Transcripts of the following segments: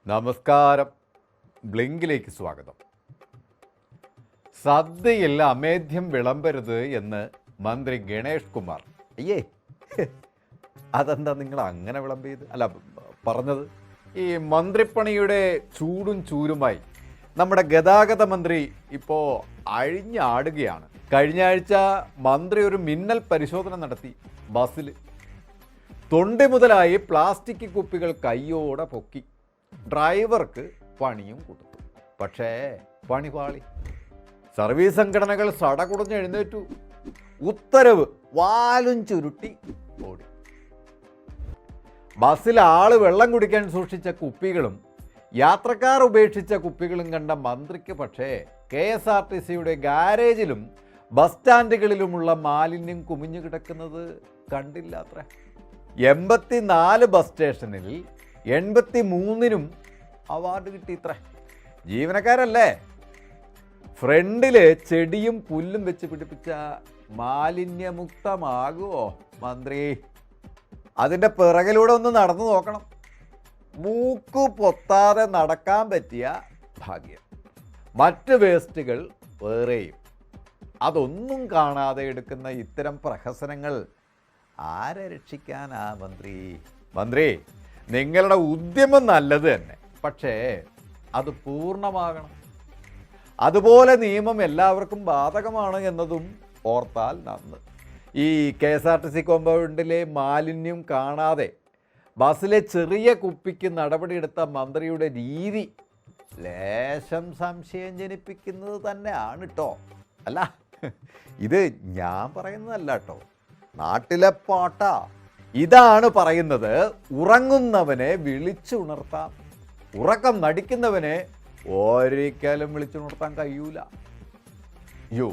നമസ്കാരം. ബ്ലിങ്കിലേക്ക് സ്വാഗതം. സദ്യയിൽ അമേദ്യം വിളമ്പരുത് എന്ന് മന്ത്രി ഗണേഷ് കുമാർ. അയ്യേ, അതെന്താ നിങ്ങൾ അങ്ങനെ പറഞ്ഞത്? ഈ മന്ത്രിപ്പണിയുടെ ചൂടും ചൂരുമായി നമ്മുടെ ഗതാഗത മന്ത്രി ഇപ്പോൾ അഴിഞ്ഞാടുകയാണ്. കഴിഞ്ഞ ആഴ്ച മന്ത്രി ഒരു മിന്നൽ പരിശോധന നടത്തി. ബസ്സിൽ തൊണ്ടി മുതലായി പ്ലാസ്റ്റിക് കുപ്പികൾ കയ്യോടെ പൊക്കി. ഡ്രൈവർക്ക് പണിയും കൊടുത്തു. പക്ഷേ പണി പാളി. സർവീസ് സംഘടനകൾ സടകുടഞ്ഞ് എഴുന്നേറ്റു. ഉത്തരവ് വാലും ചുരുട്ടി ഓടി. ബസ്സിൽ ആള് വെള്ളം കുടിക്കാൻ സൂക്ഷിച്ച കുപ്പികളും യാത്രക്കാർ ഉപേക്ഷിച്ച കുപ്പികളും കണ്ട മന്ത്രിക്ക് പക്ഷേ KSRTCയുടെ ഗാരേജിലും ബസ് സ്റ്റാൻഡുകളിലുമുള്ള മാലിന്യം കുമിഞ്ഞു കിടക്കുന്നത് കണ്ടില്ല അത്ര. 84 ബസ് സ്റ്റേഷനിൽ 83നും അവാർഡ് കിട്ടിയിത്ര. ജീവനക്കാരല്ലേ? ഫ്രണ്ടില് ചെടിയും പുല്ലും വെച്ച് പിടിപ്പിച്ച മാലിന്യമുക്തമാകുമോ മന്ത്രി? അതിൻ്റെ പിറകിലൂടെ ഒന്ന് നടന്നു നോക്കണം. മൂക്കു പൊത്താതെ നടക്കാൻ പറ്റിയ ഭാഗ്യം. മറ്റ് വേസ്റ്റുകൾ വേറെയും. അതൊന്നും കാണാതെ എടുക്കുന്ന ഇത്തരം പ്രഹസനങ്ങൾ ആരെ രക്ഷിക്കാനാ മന്ത്രി? നിങ്ങളുടെ ഉദ്യമം നല്ലത് തന്നെ, പക്ഷേ അത് പൂർണ്ണമാകണം. അതുപോലെ നിയമം എല്ലാവർക്കും ബാധകമാണ് എന്നതും ഓർത്താൽ നന്ന്. ഈ KSRTC കോമ്പൗണ്ടിലെ മാലിന്യം കാണാതെ ബസ്സിലെ ചെറിയ കുപ്പിക്ക് നടപടിയെടുത്ത മന്ത്രിയുടെ രീതി ലേശം സംശയം ജനിപ്പിക്കുന്നത് തന്നെയാണ് കേട്ടോ. അല്ല, ഇത് ഞാൻ പറയുന്നതല്ല കേട്ടോ, നാട്ടിലെ പാട്ടാ. ഇതാണ് പറയുന്നത്. ഉറങ്ങുന്നവനെ വിളിച്ചുണർത്താം, ഉറക്കം നടിക്കുന്നവനെ ഒരിക്കലും വിളിച്ചുണർത്താൻ കഴിയൂല. യോ,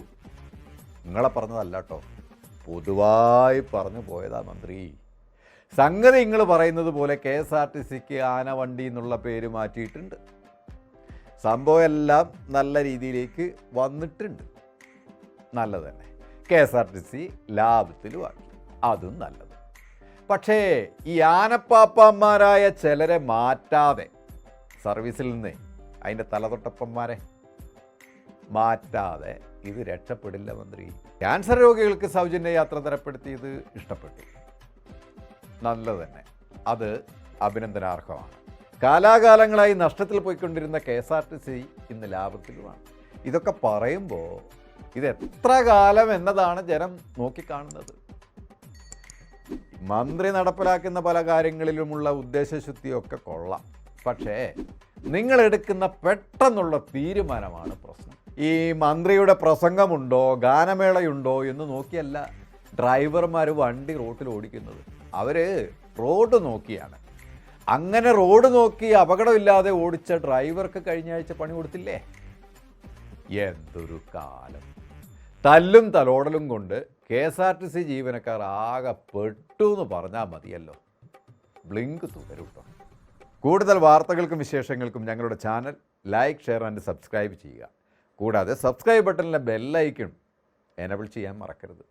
നിങ്ങളെ പറഞ്ഞതല്ല കേട്ടോ, പൊതുവായി പറഞ്ഞു പോയതാ മന്ത്രി. സംഗതി നിങ്ങൾ പറയുന്നത് പോലെ KSRTCക്ക് ആനവണ്ടി എന്നുള്ള പേര് മാറ്റിയിട്ടുണ്ട്. സംഭവം എല്ലാം നല്ല രീതിയിലേക്ക് വന്നിട്ടുണ്ട്. നല്ലത് തന്നെ. KSRTC ലാഭത്തിലുമാക്കി, അതും നല്ലത്. പക്ഷേ ഈ ആനപ്പാപ്പാന്മാരായ ചിലരെ മാറ്റാതെ, സർവീസിൽ നിന്ന് അതിൻ്റെ തലതൊട്ടപ്പന്മാരെ മാറ്റാതെ ഇത് രക്ഷപ്പെടില്ല മന്ത്രി. ക്യാൻസർ രോഗികൾക്ക് സൗജന്യ യാത്ര തരപ്പെടുത്തിയത് ഇഷ്ടപ്പെട്ടു, നല്ലത് തന്നെ. അത് അഭിനന്ദനാർഹമാണ്. കാലാകാലങ്ങളായി നഷ്ടത്തിൽ പോയിക്കൊണ്ടിരുന്ന KSRTC ഇന്ന് ലാഭത്തിലുമാണ്. ഇതൊക്കെ പറയുമ്പോൾ ഇത് എത്ര കാലം എന്നതാണ് ജനം നോക്കിക്കാണുന്നത്. മന്ത്രി നടപ്പിലാക്കുന്ന പല കാര്യങ്ങളിലുമുള്ള ഉദ്ദേശശുദ്ധിയൊക്കെ കൊള്ളാം, പക്ഷേ നിങ്ങളെടുക്കുന്ന പെട്ടെന്നുള്ള തീരുമാനമാണ് പ്രശ്നം. ഈ മന്ത്രിയുടെ പ്രസംഗമുണ്ടോ ഗാനമേളയുണ്ടോ എന്ന് നോക്കിയല്ല ഡ്രൈവർമാർ വണ്ടി റോട്ടിൽ ഓടിക്കുന്നത്. അവർ റോഡ് നോക്കിയാണ്. അങ്ങനെ റോഡ് നോക്കി അപകടമില്ലാതെ ഓടിച്ച ഡ്രൈവർക്ക് കഴിഞ്ഞ ആഴ്ച പണി കൊടുത്തില്ലേ? എന്തൊരു കാലം! തല്ലും തലോടലും കൊണ്ട് KSRTC ജീവനക്കാർ ആകെ പെട്ടു എന്ന് പറഞ്ഞാൽ മതിയല്ലോ. ബ്ലിങ്ക് തുടരും കേട്ടോ. കൂടുതൽ വാർത്തകൾക്കും വിശേഷങ്ങൾക്കും ഞങ്ങളുടെ channel like, share and subscribe ചെയ്യുക. കൂടാതെ സബ്സ്ക്രൈബ് ബട്ടണിലെ ബെല്ലൈക്കൺ എനേബിൾ ചെയ്യാൻ മറക്കരുത്.